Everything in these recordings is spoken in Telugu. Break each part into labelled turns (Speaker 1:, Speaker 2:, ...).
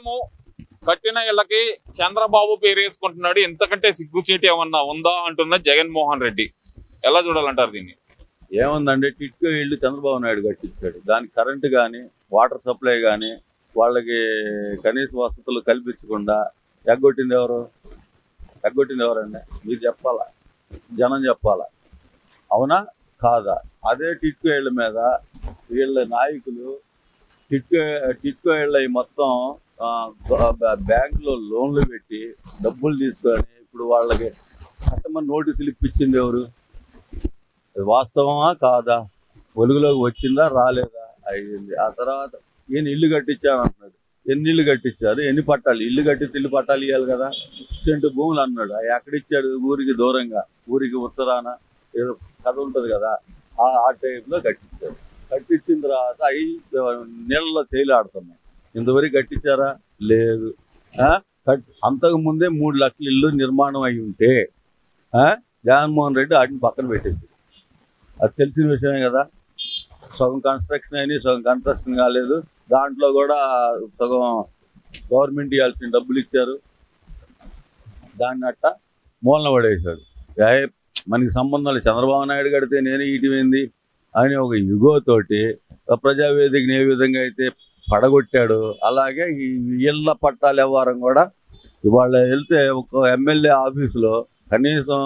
Speaker 1: టైము కట్టిన ఇళ్ళకి చంద్రబాబు పేరు వేసుకుంటున్నాడు, ఇంతకంటే సిగ్గుచేటు ఏమన్నా ఉందా అంటున్న జగన్మోహన్ రెడ్డి. ఎలా చూడాలంటారు దీన్ని?
Speaker 2: ఏముందండి, టిట్కో ఇళ్ళు చంద్రబాబు నాయుడు కట్టించాడు. దానికి కరెంటు కానీ వాటర్ సప్లై కానీ వాళ్ళకి కనీస వసతులు కల్పించకుండా ఎగ్గొట్టింది ఎవరు? ఎగ్గొట్టింది ఎవరండి? మీరు చెప్పాలా, జనం చెప్పాలా, అవునా కాదా? అదే టిట్కో ఇళ్ళ మీద వీళ్ళ నాయకులు టిట్కో ఇళ్ళ మొత్తం బ్యాంకులో లోన్లు పెట్టి డబ్బులు తీసుకొని ఇప్పుడు వాళ్ళకి కట్టమని నోటీసులు ఇప్పించింది ఎవరు? వాస్తవమా కాదా? వెలుగులోకి వచ్చిందా రాలేదా? అయింది. ఆ తర్వాత ఈయన ఇల్లు కట్టించాను అంటున్నాడు. ఎన్ని ఇల్లు కట్టించారు? ఎన్ని పట్టాలు? ఇల్లు కట్టించి ఇల్లు పట్టాలు ఇవ్వాలి కదా. సెంటు భూములు అన్నాడు, అవి ఎక్కడిచ్చాడు? ఊరికి దూరంగా, ఊరికి ఉత్తరాన ఏదో కథ ఉంటుంది కదా, ఆ టైంలో కట్టించారు. కట్టించిన తర్వాత అవి నీళ్ళలో తేలిఆడుతున్నాయి. ఇంతవరకు కట్టించారా? లేదు. అంతకుముందే 3 లక్షల ఇల్లు నిర్మాణం అయి ఉంటే జగన్మోహన్ రెడ్డి వాటిని పక్కన పెట్టింది. అది తెలిసిన విషయమే కదా. సగం కన్స్ట్రక్షన్ అయినాయి, సగం కన్స్ట్రక్షన్ కాలేదు. దాంట్లో కూడా సగం గవర్నమెంట్ ఇవ్వాల్సిన డబ్బులు ఇచ్చారు, దాన్ని అట్ట మూలన పడేశాడు. మనకి సంబంధం లేదు, చంద్రబాబు నాయుడు కడితే నేను ఇటువైంది అని ఒక యుగోతోటి ప్రజావేదికని ఏ విధంగా అయితే పడగొట్టాడు, అలాగే ఈ ఇళ్ల పట్టాల వ్యవహారం కూడా ఇవాళ వెళ్తే ఒక ఎమ్మెల్యే ఆఫీసులో కనీసం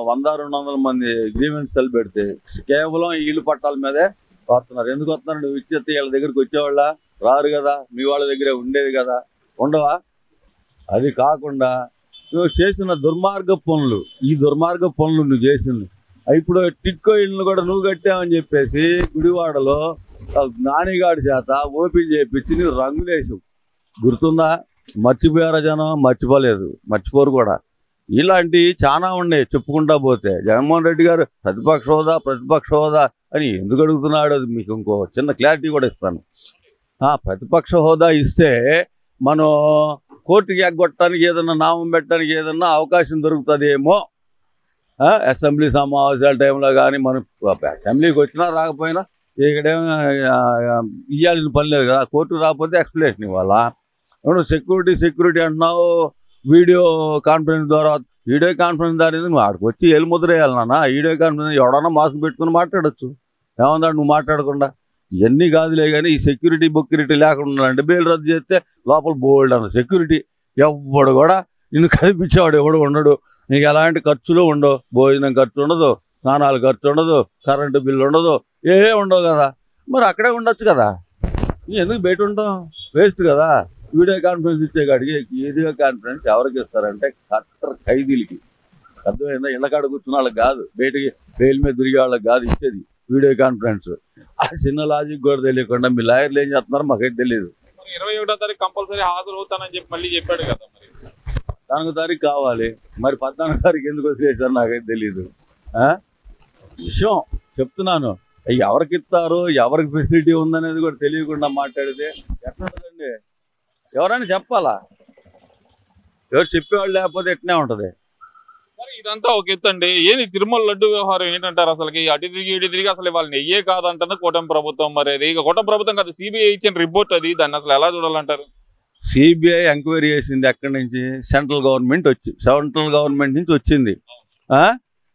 Speaker 2: 100-200 మంది గ్రీవెన్స్ సెల్ పెడితే కేవలం ఈ ఇల్లు పట్టాల మీదే వస్తున్నారు. ఎందుకు వస్తున్నారు? నువ్వు ఇచ్చేస్తే వీళ్ళ దగ్గరికి వచ్చేవాళ్ళ రారు కదా, మీ వాళ్ళ దగ్గరే ఉండేది కదా, ఉండవా? అది కాకుండా నువ్వు చేసిన దుర్మార్గ పనులు, ఈ దుర్మార్గ పనులు నువ్వు చేసింది. ఇప్పుడు టిట్కో ఇళ్ళను కూడా నువ్వు కట్టావని చెప్పేసి గుడివాడలో నానిగాడి చేత ఓపెన్ చేయించి నువ్వు రంగులేసావు. గుర్తుందా? మర్చిపోయారా జనం? మర్చిపోలేదు, మర్చిపోరు కూడా. ఇలాంటివి చాలా ఉన్నాయి చెప్పుకుంటా పోతే. జగన్మోహన్ రెడ్డి గారు ప్రతిపక్ష హోదా అని ఎందుకు అడుగుతున్నాడు? అది మీకు ఇంకో చిన్న క్లారిటీ కూడా ఇస్తాను. ప్రతిపక్ష హోదా ఇస్తే మనం కోర్టుకి ఎగ్గొట్టడానికి ఏదన్నా నామం పెట్టడానికి ఏదన్నా అవకాశం దొరుకుతుందేమో. అసెంబ్లీ సమావేశాల టైంలో కానీ మనం అసెంబ్లీకి వచ్చినా రాకపోయినా ఇక్కడేమో ఇవ్వాల్సిన పని లేదు కదా. కోర్టు రాకపోతే ఎక్స్ప్లెనేషన్ ఇవ్వాలా? సెక్యూరిటీ అంటున్నావు. వీడియో కాన్ఫరెన్స్ ద్వారా నువ్వు ఆడికి వచ్చి ఏలు ముద్ర వేయాలి నాన్న. వీడియో కాన్ఫరెన్స్ ఎవడన్నా మాస్క్ పెట్టుకుని మాట్లాడచ్చు, ఏమన్నా నువ్వు మాట్లాడకుండా. ఇవన్నీ కాదులే కానీ ఈ సెక్యూరిటీ లేకుండా అంటే బెయిల్ రద్దు చేస్తే లోపల బోల్డ్ అన్న సెక్యూరిటీ. ఎవడు కూడా నిన్ను కనిపించేవాడు ఎవడు ఉండడు. నీకు ఎలాంటి ఖర్చులు ఉండవు, భోజనం ఖర్చు ఉండదు, స్నానాల ఖర్చు ఉండదు, కరెంటు బిల్లు ఉండదు, ఉండవు కదా. మరి అక్కడే ఉండొచ్చు కదా, ఎందుకు బయట ఉంటాం? వేస్ట్ కదా. వీడియో కాన్ఫరెన్స్ ఇచ్చే కాడికి వీడియో కాన్ఫరెన్స్ ఎవరికి ఇస్తారంటే కట్టర్ ఖైదీలకి. అర్థమైందా? ఇళ్ళకాడ కూర్చున్న వాళ్ళకి కాదు, బయటకి బెయిల్ మీద తిరిగే వాళ్ళకి కాదు ఇచ్చేది వీడియో కాన్ఫరెన్స్. ఆ చిన్న లాజిక్ కూడా తెలియకుండా మీ లాయర్లు ఏం చేస్తున్నారో మాకైతే తెలియదు.
Speaker 1: 21వ తారీఖు కంపల్సరీ హాజరవుతానని చెప్పి మళ్ళీ చెప్పాడు కదా. మరి
Speaker 2: 14వ తారీఖు కావాలి, మరి 14వ తారీఖు ఎందుకు వదిలేసారు నాకైతే తెలీదు. విషయం చెప్తున్నాను. ఎవరికి ఇస్తారు, ఎవరికి ఫెసిలిటీ ఉందనేది కూడా తెలియకుండా మాట్లాడితే ఎట్లుంటుందండి? ఎవరైనా చెప్పాలా? ఎవరు చెప్పేవాళ్ళు లేకపోతే ఎట్నే ఉంటుంది.
Speaker 1: మరి ఇదంతా ఒక ఎత్తండి. ఏంటి తిరుమల లడ్డు వ్యవహారం ఏంటంటారు? అసలుకి అటు తిరిగి అసలు వాళ్ళని నెయ్యే కాదంటుంది కూటమి ప్రభుత్వం. మరి అది ఇక కూటమి ప్రభుత్వం కాదు, సిబిఐ ఇచ్చిన రిపోర్ట్ అది. దాన్ని అసలు ఎలా చూడాలంటారు?
Speaker 2: సిబిఐ ఎంక్వైరీ చేసింది ఎక్కడి నుంచి? సెంట్రల్ గవర్నమెంట్ నుంచి వచ్చింది.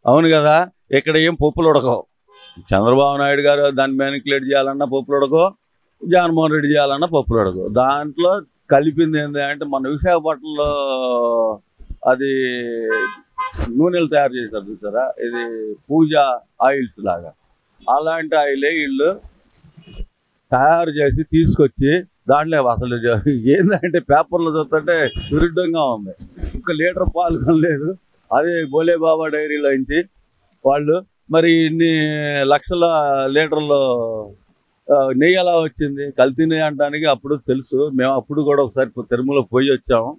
Speaker 2: అవును కదా. ఇక్కడ ఏం పప్పులు ఉడకవు. చంద్రబాబు నాయుడు గారు దాన్ని మ్యానికులేట్ చేయాలన్నా పప్పులు ఉడకవు, జగన్మోహన్ రెడ్డి చేయాలన్నా పప్పులు ఉడకవు. దాంట్లో కలిపింది ఏంటి అంటే మన విశాఖపట్నంలో అది నూనెలు తయారు చేశారు చూసారా, ఇది పూజా ఆయిల్స్ లాగా. అలాంటి ఆయిలే వీళ్ళు తయారు చేసి తీసుకొచ్చి దాంట్లో అసలు ఏంటంటే పేపర్లో చూస్తుంటే విరుద్ధంగా ఉంది. 1 లీటర్ పాలు కొనలేదు, అదే బోలే బాబా డైరీలో నుంచి వాళ్ళు మరి ఇన్ని లక్షల లీటర్లు నెయ్యి ఎలా వచ్చింది? కల్తీ నెయ్యి అనడానికి అప్పుడు తెలుసు. మేము అప్పుడు కూడా ఒకసారి తిరుమల పోయి వచ్చాము.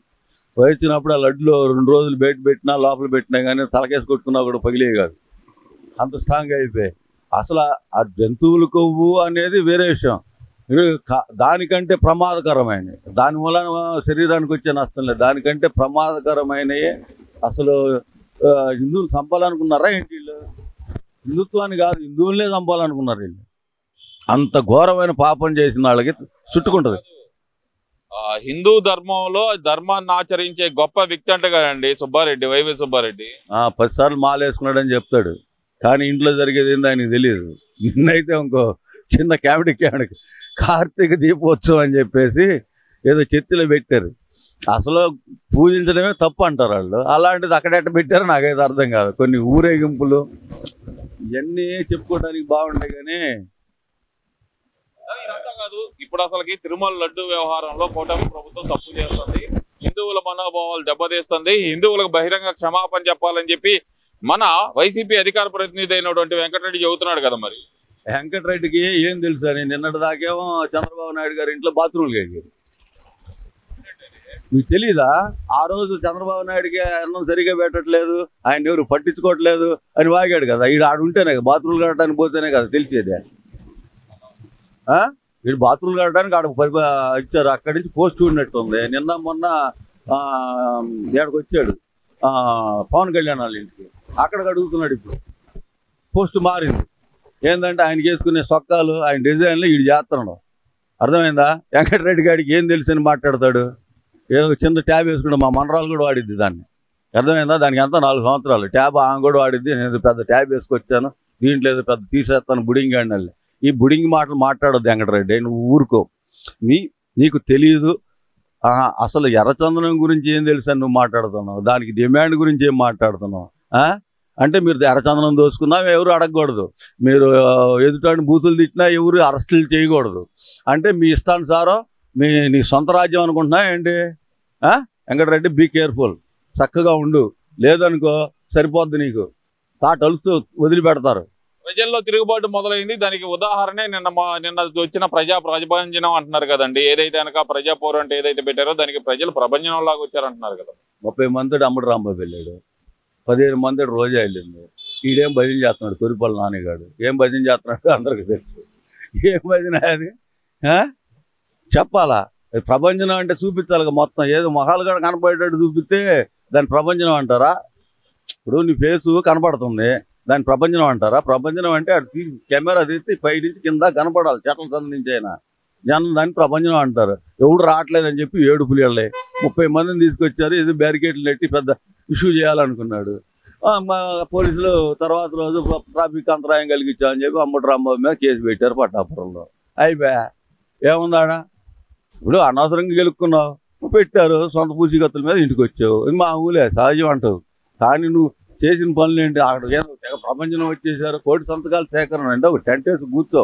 Speaker 2: పోయి వచ్చినప్పుడు ఆ లడ్డులో 2 రోజులు పెట్టినా లోపల పెట్టినా కానీ తలకేసి కొట్టుకున్నా కూడా పగిలే కాదు, అంత స్ట్రాంగ్ అయిపోయాయి. అసలు ఆ జంతువుల కొవ్వు అనేది వేరే విషయం, దానికంటే ప్రమాదకరమైనవి. దాని మూలన శరీరానికి వచ్చే నష్టం లేదు, దానికంటే ప్రమాదకరమైనవి. అసలు హిందువులు చంపాలనుకున్నారా ఏంటి వీళ్ళు? హిందుత్వాన్ని కాదు, హిందువులనే చంపాలనుకున్నారు వీళ్ళు. అంత ఘోరమైన పాపం చేసిన వాళ్ళకి చుట్టుకుంటుంది.
Speaker 1: హిందూ ధర్మంలో ధర్మాన్ని ఆచరించే గొప్ప వ్యక్తి అంట కదండి సుబ్బారెడ్డి, వైవి సుబ్బారెడ్డి.
Speaker 2: 10 సార్లు మాల వేసుకున్నాడని చెప్తాడు, కానీ ఇంట్లో జరిగేది ఏందో ఆయనకు తెలియదు. నిన్నైతే ఇంకో చిన్న కామెడీ కార్తీక దీపోత్సవం అని చెప్పేసి ఏదో చర్చిలో పెట్టారు. అసలు పూజించడమే తప్పు అంటారు వాళ్ళు. అలాంటిది అక్కడెట్ట పెట్టారో నాకైతే అర్థం కాదు. కొన్ని ఊరేగింపులు ఇవన్నీ చెప్పుకోవడానికి బాగుంటాయి, కానీ
Speaker 1: ఇదంతా కాదు. ఇప్పుడు అసలుకి తిరుమల లడ్డు వ్యవహారంలో కూటమి ప్రభుత్వం తప్పు చేస్తుంది, హిందువుల మనోభావాలు దెబ్బతీస్తుంది, హిందువులకు బహిరంగ క్షమాపణ చెప్పాలని చెప్పి మన వైసీపీ అధికార ప్రతినిధి అయినటువంటి వెంకటరెడ్డి చెబుతున్నాడు కదా. మరి
Speaker 2: వెంకటరెడ్డికి ఏం తెలుసు అని నిన్నటి దాకేమో చంద్రబాబు నాయుడు గారి ఇంట్లో బాత్రూమ్లు కడిగారు. మీకు తెలీదా? ఆ రోజు చంద్రబాబు నాయుడికి అన్నం సరిగా పెట్టట్లేదు, ఆయన ఎవరు పట్టించుకోవట్లేదు అని వాగాడు కదా. ఈడు ఆడుంటేనే కదా, బాత్రూమ్లు కట్టడానికి పోతేనే కదా తెలిసేదే. వీడు బాత్రూమ్లు కట్టడానికి ఆడ ఇచ్చారు, అక్కడి నుంచి పోస్ట్ ఉన్నట్టుంది. నిన్న మొన్న ఏడకు వచ్చాడు పవన్ కళ్యాణ్ వాళ్ళ ఇంటికి, అక్కడికి అడుగుతున్నాడు. ఇప్పుడు పోస్ట్ మారింది. ఏంటంటే ఆయన చేసుకునే సొక్కాలు, ఆయన డిజైన్లు వీడు చేస్తున్నాడు. అర్థమైందా? వెంకటరెడ్డి గారికి ఏం తెలుసు అని మాట్లాడతాడు. ఏదో చిన్న ట్యాబ్ వేసుకుంటే మా మనరాలు కూడా వాడిద్ది దాన్ని. అర్థమైందా? దానికి ఎంత 4 సంవత్సరాలు ట్యాబ్ ఆమె కూడా వాడిద్ది. నేను పెద్ద ట్యాబ్ వేసుకొచ్చాను, దీంట్లో ఏదో పెద్ద తీసేస్తాను బుడింగ్ అండి. ఈ బుడింగ్ మాటలు మాట్లాడొద్దు వెంకటరెడ్డి, నువ్వు ఊరుకో. నీకు తెలియదు. అసలు ఎర్రచందనం గురించి ఏం తెలుసు అని నువ్వు మాట్లాడుతున్నావు, దానికి డిమాండ్ గురించి ఏం మాట్లాడుతున్నావు? అంటే మీరు ఎర్రచందనం దోసుకున్నా ఎవరు అడగకూడదు, మీరు ఎదుటాన్ని బూతులు తిట్టినా ఎవరు అరెస్టులు చేయకూడదు. అంటే మీ ఇష్టానుసారం నీ సొంత రాజ్యం అనుకుంటున్నా ఏంటి? వెంకటరెడ్డి బీ కేర్ఫుల్, చక్కగా ఉండు, లేదనుకో సరిపోద్ది, నీకు తాటలుస్తూ వదిలిపెడతారు.
Speaker 1: ప్రజల్లో తిరుగుబాటు మొదలైంది. దానికి ఉదాహరణ నిన్న వచ్చిన ప్రజా ప్రభంజనం అంటున్నారు కదండి. ఏదైతే కనుక ప్రజా పౌరం అంటే ఏదైతే పెట్టారో దానికి ప్రజలు ప్రభంజనం లాగా వచ్చారంటున్నారు కదా.
Speaker 2: 30 మంది అమ్మడు రాంబాబు వెళ్ళాడు, 15 మంది రోజా వెళ్ళింది. ఈడేం భజన చేస్తున్నాడు తొలిపల్లి నానిగాడు, ఏం భజన చేస్తున్నాడు అందరికి తెలుసు. ఏం భజన అది చెప్పాలా? ప్రభంజనం అంటే చూపించాలి మొత్తం. ఏదో మొహాలుగా కనపడేటట్టు చూపిస్తే దాని ప్రభంజనం అంటారా? ఇప్పుడు నీ ఫేసు కనపడుతుంది, దాని ప్రభంజనం అంటారా? ప్రభంజనం అంటే అటు కెమెరా తీసి పై నుంచి కింద కనపడాలి, చెట్ల సంద నుంచి అయినా. జనం దాన్ని ప్రభంజనం అంటారు. ఎవడు రావట్లేదని చెప్పి ఏడుపులు వెళ్ళే 30 మందిని తీసుకొచ్చారు. ఇది బ్యారికేడ్లు నెట్టి పెద్ద ఇష్యూ చేయాలనుకున్నాడు. మా పోలీసులు తర్వాత రోజు ట్రాఫిక్ అంతరాయం కలిగించామని చెప్పి అమ్మటి రాంబాబు మీద కేసు పెట్టారు పట్టాపురంలో. అయిపోయా, ఏముందాడా? ఇప్పుడు అనవసరంగా గెలుక్కున్నావు, పెట్టారు, సొంత పూసిగత్తుల మీద ఇంటికి వచ్చావు. మామూలే, సహజం అంటావు. కానీ నువ్వు చేసిన పనులు ఏంటి? అక్కడ ఏదో ప్రపంచం వచ్చేసారు, కోటి సంతకాలు సేకరణ అంటే ఒక టెంట్ వేసి కూర్చో,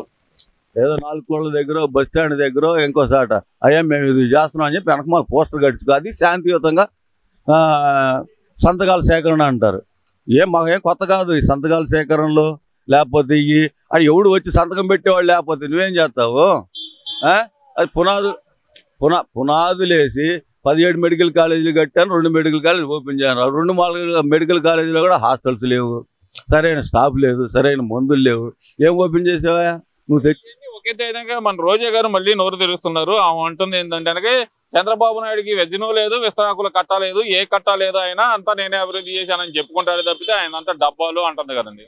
Speaker 2: ఏదో 4 కోళ్ళ దగ్గర బస్ స్టాండ్ దగ్గర ఇంకోసాట అయ్యా మేము ఇది చేస్తున్నాం అని చెప్పి వెనక మాకు పోస్టర్ కట్టించుకో, అది శాంతియుతంగా సంతకాల సేకరణ అంటారు. మాకేం కొత్త కాదు ఈ సంతకాల సేకరణలో. లేకపోతే అది ఎవడు వచ్చి సంతకం పెట్టేవాళ్ళు లేకపోతే నువ్వేం చేస్తావు? అది పునాదులేసి 17 మెడికల్ కాలేజీలు కట్టాను, 2 మెడికల్ కాలేజీలు ఓపెన్ చేయను. 2 మెడికల్ కాలేజీలో కూడా హాస్టల్స్ లేవు, సరైన స్టాఫ్ లేదు, సరైన మందులు లేవు. ఏం ఓపెన్ చేసావా నువ్వు? తెచ్చి
Speaker 1: ఒకే మన రోజా గారు మళ్ళీ నోరు తెరుస్తున్నారు. ఆమె అంటుంది ఏంటంటే చంద్రబాబు నాయుడికి వెజ్జను లేదు, విస్తరాకులు కట్టలేదు, ఏ కట్టలేదు, అయినా అంతా నేనే అభివృద్ధి చేశానని చెప్పుకుంటాడు తప్పితే ఆయన అంతా డబ్బాలు అంటుంది కదండి.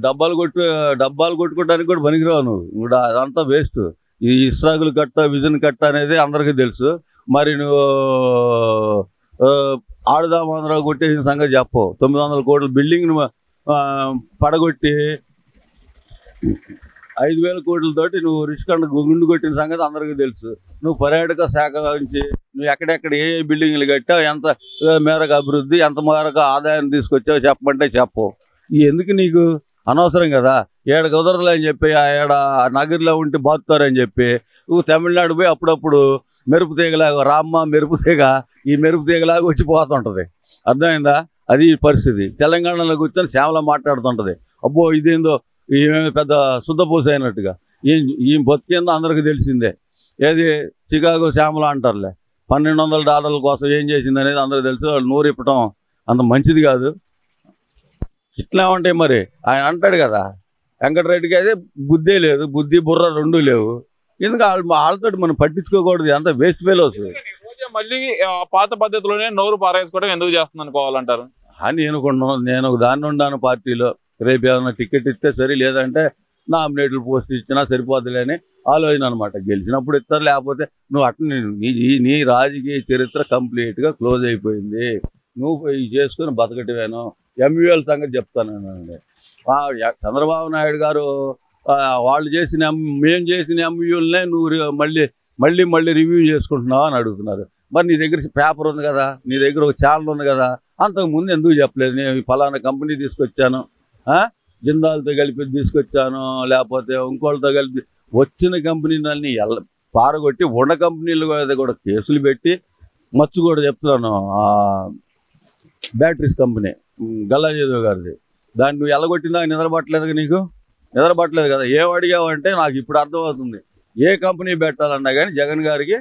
Speaker 2: డబ్బాలు కొట్టుకోవడానికి కూడా పనికిరావు నువ్వు, అదంతా వేస్ట్. ఈ ఇస్రాకులు కట్ట, విజన్ కట్ట అనేది అందరికీ తెలుసు. మరి నువ్వు ఆడుదామందరూ కొట్టేసిన సంగతి చెప్పవు. 900 కోట్ల బిల్డింగ్ను పడగొట్టి 5,000 కోట్లతోటి నువ్వు రిషికొండ గుండు కొట్టిన సంగతి అందరికీ తెలుసు. నువ్వు పర్యాటక శాఖ నుంచి నువ్వు ఎక్కడెక్కడ ఏ బిల్డింగ్లు కట్టావు, ఎంత మేరకు అభివృద్ధి, ఎంత మేరకు ఆదాయం తీసుకొచ్చావు చెప్పమంటే చెప్పవు. ఎందుకు నీకు అనవసరం కదా. ఏడకు కుదరదులే అని చెప్పి ఏడ నగర్లో ఉంటే బాతుతారని చెప్పి నువ్వు తమిళనాడు పోయి అప్పుడప్పుడు మెరుపు తీగలాగా రామ్మ మెరుపు తీగ, ఈ మెరుపు తీగలాగా వచ్చిపోతుంటుంది. అర్థమైందా? అది పరిస్థితి. తెలంగాణలో కూర్చొని శ్యామల మాట్లాడుతుంటుంది, అబ్బో ఇదేందో ఈమె పెద్ద శుద్ధపూస అయినట్టుగా. ఈ బతికేందో అందరికీ తెలిసిందే. ఏది చికాగో శ్యామల అంటారులే, $1,200 కోసం ఏం చేసింది అనేది అందరికీ తెలుసు. వాళ్ళు నోరు ఇప్పటం అంత మంచిది కాదు. ఇట్లా ఉంటాయి. మరి ఆయన అంటాడు కదా, వెంకటరెడ్డికి అయితే బుద్ధే లేదు, బుద్ధి బుర్ర 2 లేవు. ఎందుకు వాళ్ళతో మనం పట్టించుకోకూడదు, అంత వేస్ట్ ఫెలోస్.
Speaker 1: మళ్ళీ పాత పద్ధతిలోనే నోరు పారేసుకోవడం ఎందుకు చేస్తుంది అనుకోవాలంటారు
Speaker 2: అని నేను దాన్ని ఉన్నాను పార్టీలో. రేపు ఏమైనా టికెట్ ఇస్తే సరే, లేదంటే నామినేటెడ్ పోస్ట్ ఇచ్చినా సరిపోతులే అని ఆలోచన అనమాట. గెలిచినప్పుడు ఇస్తారు, లేకపోతే నువ్వు అట్లా నీ రాజకీయ చరిత్ర కంప్లీట్గా క్లోజ్ అయిపోయింది. నువ్వు ఇది చేసుకుని బతకటమేను. ఎంయూఎల్ సంగతి చెప్తానండి. చంద్రబాబు నాయుడు గారు వాళ్ళు చేసిన మేము చేసిన ఎంయూఎల్నే నువ్వు మళ్ళీ రివ్యూ చేసుకుంటున్నావు అని అడుగుతున్నారు. మరి నీ దగ్గర పేపర్ ఉంది కదా, నీ దగ్గర ఒక ఛానల్ ఉంది కదా, అంతకుముందు ఎందుకు చెప్పలేదు? నేను ఫలానా కంపెనీ తీసుకొచ్చాను, జిందాల్తో కలిపి తీసుకొచ్చాను, లేకపోతే ఇంకోళ్ళతో కలిపి వచ్చిన కంపెనీలన్నీ పారగొట్టి ఉన్న కంపెనీలు కూడా కేసులు పెట్టి మచ్చు కూడా చెప్తున్నాను. బ్యాటరీస్ కంపెనీ గల్లాజేదేవ్ గారిది, దాన్ని నువ్వు ఎల్లగొట్టిందా? నిద్రపట్టలేదు, నీకు నిద్రపట్టలేదు కదా. ఏం అడిగావంటే నాకు ఇప్పుడు అర్థమవుతుంది. ఏ కంపెనీ పెట్టాలన్నా కానీ జగన్ గారికి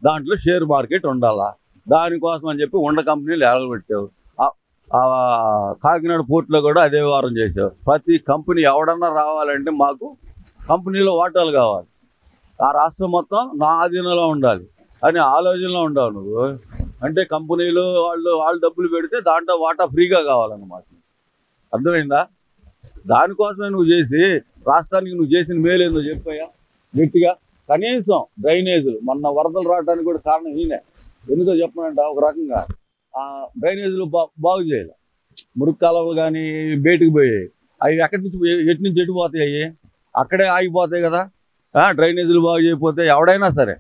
Speaker 2: దాంట్లో షేర్ మార్కెట్ ఉండాలా, దానికోసం అని చెప్పి ఉన్న కంపెనీలు ఎలగొట్టావు. కాకినాడ పోర్టులో కూడా అదే వ్యవహారం చేసావు. ప్రతి కంపెనీ ఎవడన్నా రావాలంటే మాకు కంపెనీలో వాటాలు కావాలి, ఆ రాష్ట్రం మొత్తం నా ఆధీనంలో ఉండాలి అని ఆలోచనలో ఉండవు నువ్వు. అంటే కంపెనీలు వాళ్ళు డబ్బులు పెడితే దాంట్లో వాటా ఫ్రీగా కావాలన్నమాట. అర్థమైందా? దానికోసమే నువ్వు చేసి రాష్ట్రానికి నువ్వు చేసిన మేలేందో చెప్పాయా గట్టిగా. కనీసం డ్రైనేజీలు మొన్న వరదలు రావడానికి కూడా కారణం ఈయనే. ఎందుకో చెప్పనంట, ఒక రకంగా డ్రైనేజీలు బాగు చేయాలి. మురుగు కాలువలు కానీ బయటికి పోయాయి, అవి ఎటు నుంచి ఎటు పోతాయి? అక్కడే ఆగిపోతాయి కదా. డ్రైనేజీలు బాగు చేయకపోతే ఎవడైనా సరే,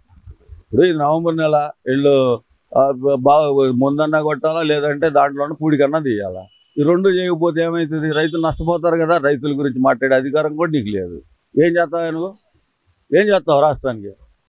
Speaker 2: ఇప్పుడు ఇది నవంబర్ నెల, వీళ్ళు బాగా ముందన్నా కొట్టాలా, లేదంటే దాంట్లోనే పూడికన్నా తీయాలా. ఈ రెండు చేయకపోతే ఏమవుతుంది? రైతులు నష్టపోతారు కదా. రైతుల గురించి మాట్లాడే అధికారం కూడా నీకు లేదు. ఏం చేస్తావు నువ్వు? ఏం చేస్తావు రాష్ట్రానికి?